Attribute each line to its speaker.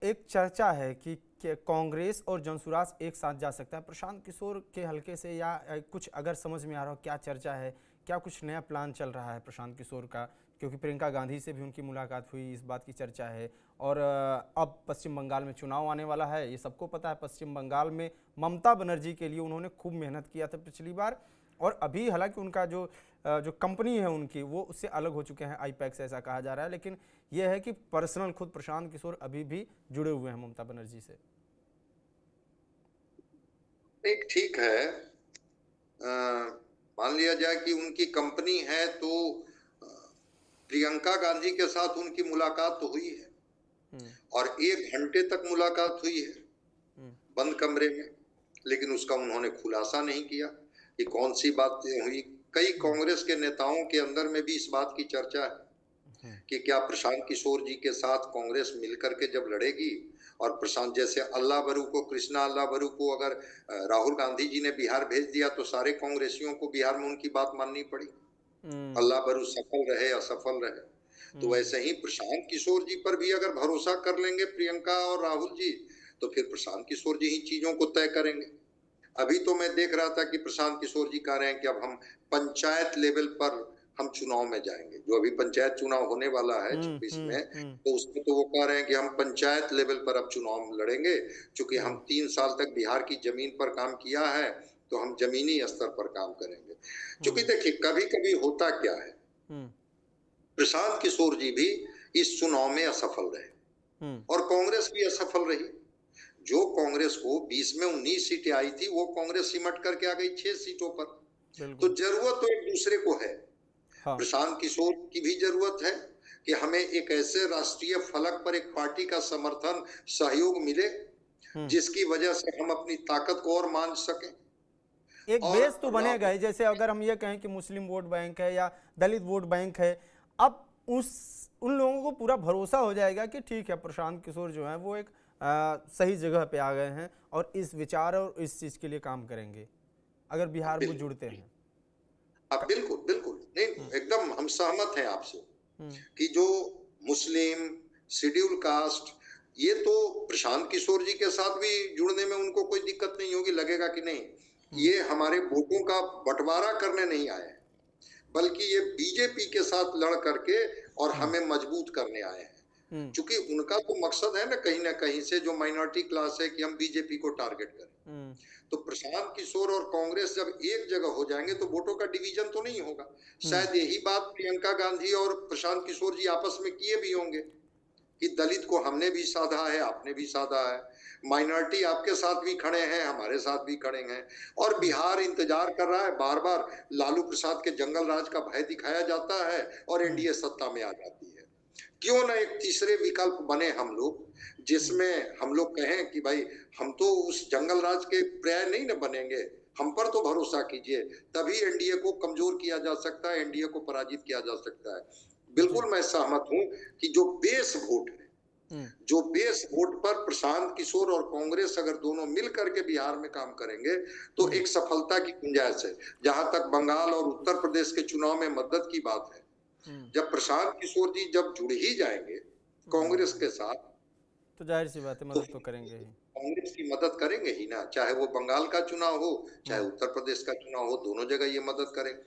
Speaker 1: एक चर्चा है कि कांग्रेस और जनसुराज एक साथ जा सकता है प्रशांत किशोर के हलके से, या कुछ अगर समझ में आ रहा हो क्या चर्चा है, क्या कुछ नया प्लान चल रहा है प्रशांत किशोर का? क्योंकि प्रियंका गांधी से भी उनकी मुलाकात हुई, इस बात की चर्चा है। और अब पश्चिम बंगाल में चुनाव आने वाला है, ये सबको पता है। पश्चिम बंगाल में ममता बनर्जी के लिए उन्होंने खूब मेहनत किया था पिछली बार, और अभी हालांकि उनका जो कंपनी है उनकी, वो उससे अलग हो चुके हैं, आईपैक्स ऐसा कहा जा रहा है। लेकिन यह है कि पर्सनल खुद प्रशांत किशोर अभी भी जुड़े हुए हैं ममता बनर्जी से।
Speaker 2: एक ठीक है। मान लिया जाए कि उनकी कंपनी है तो प्रियंका गांधी के साथ उनकी मुलाकात तो हुई है और 1 घंटे तक मुलाकात हुई है बंद कमरे में, लेकिन उसका उन्होंने खुलासा नहीं किया कि कौन सी बातें हुई। कई कांग्रेस के नेताओं के अंदर में भी इस बात की चर्चा है कि क्या प्रशांत किशोर जी के साथ कांग्रेस मिलकर के जब लड़ेगी, और प्रशांत जैसे अल्लाह बरू को, कृष्णा अल्लाह बरू को अगर राहुल गांधी जी ने बिहार भेज दिया तो सारे कांग्रेसियों को बिहार में उनकी बात माननी पड़ी, अल्लाह बरू सफल रहे असफल रहे। तो वैसे ही प्रशांत किशोर जी पर भी अगर भरोसा कर लेंगे प्रियंका और राहुल जी, तो फिर प्रशांत किशोर जी ही चीजों को तय करेंगे। अभी तो मैं देख रहा था कि प्रशांत किशोर जी कह रहे हैं कि अब हम पंचायत लेवल पर हम चुनाव में जाएंगे। जो अभी पंचायत चुनाव होने वाला है 26 में, तो उसमें तो वो कह रहे हैं कि हम पंचायत लेवल पर अब चुनाव लड़ेंगे, क्योंकि हम 3 साल तक बिहार की जमीन पर काम किया है, तो हम जमीनी स्तर पर काम करेंगे। क्योंकि देखिए कभी कभी होता क्या है, प्रशांत किशोर जी भी इस चुनाव में असफल रहे और कांग्रेस भी असफल रही। जो कांग्रेस को 20 में 19 सीटें आई थी, वो कांग्रेस सिमट करके आ गई 6 सीटों पर। तो जरूरत तो एक दूसरे को है।
Speaker 1: हाँ।
Speaker 2: प्रशांत किशोर की भी जरूरत है कि हमें एक ऐसे राष्ट्रीय फलक पर एक पार्टी का समर्थन सहयोग मिले जिसकी वजह से हम अपनी ताकत को और मान सकें।
Speaker 1: एक
Speaker 2: और
Speaker 1: बेस तो बनेगा ही। जैसे अगर हम ये कहें कि मुस्लिम वोट बैंक है या दलित वोट बैंक है, अब उन लोगों को पूरा भरोसा हो जाएगा कि ठीक है, प्रशांत किशोर जो है वो एक सही जगह पे आ गए हैं और इस विचार और इस चीज के लिए काम करेंगे, अगर बिहार में जुड़ते हैं।
Speaker 2: अब बिल्कुल बिल्कुल नहीं, एकदम हम सहमत हैं आपसे कि जो मुस्लिम शेड्यूल कास्ट, ये तो प्रशांत किशोर जी के साथ भी जुड़ने में उनको कोई दिक्कत नहीं होगी। लगेगा कि नहीं, ये हमारे वोटों का बंटवारा करने नहीं आए हैं, बल्कि ये बीजेपी के साथ लड़ करके और हमें मजबूत करने आए हैं। क्योंकि उनका तो मकसद है ना कहीं से, जो माइनॉरिटी क्लास है, कि हम बीजेपी को टारगेट करें। तो प्रशांत किशोर और कांग्रेस जब एक जगह हो जाएंगे तो वोटों का डिवीजन तो नहीं होगा। शायद यही बात प्रियंका गांधी और प्रशांत किशोर जी आपस में किए भी होंगे कि दलित को हमने भी साधा है, आपने भी साधा है, माइनॉरिटी आपके साथ भी खड़े हैं, हमारे साथ भी खड़े हैं, और बिहार इंतजार कर रहा है। बार बार लालू प्रसाद के जंगल राज का भय दिखाया जाता है और एनडीए सत्ता में आ जाती है। क्यों ना एक तीसरे विकल्प बने हम लोग, जिसमें हम लोग कहें कि भाई हम तो उस जंगल राज के पर्याय नहीं न बनेंगे, हम पर तो भरोसा कीजिए, तभी एनडीए को कमजोर किया जा सकता है, एनडीए को पराजित किया जा सकता है। बिल्कुल मैं सहमत हूं कि जो बेस वोट है, जो बेस वोट पर प्रशांत किशोर और कांग्रेस अगर दोनों मिल करके बिहार में काम करेंगे तो एक सफलता की गुंजाइश है। जहां तक बंगाल और उत्तर प्रदेश के चुनाव में मदद की बात है, जब प्रशांत किशोर जी जब जुड़ ही जाएंगे कांग्रेस के साथ,
Speaker 1: तो जाहिर सी बात है
Speaker 2: तो
Speaker 1: मदद तो करेंगे ही।
Speaker 2: कांग्रेस की मदद करेंगे ही ना, चाहे वो बंगाल का चुनाव हो चाहे उत्तर प्रदेश का चुनाव हो, दोनों जगह ये मदद करेंगे।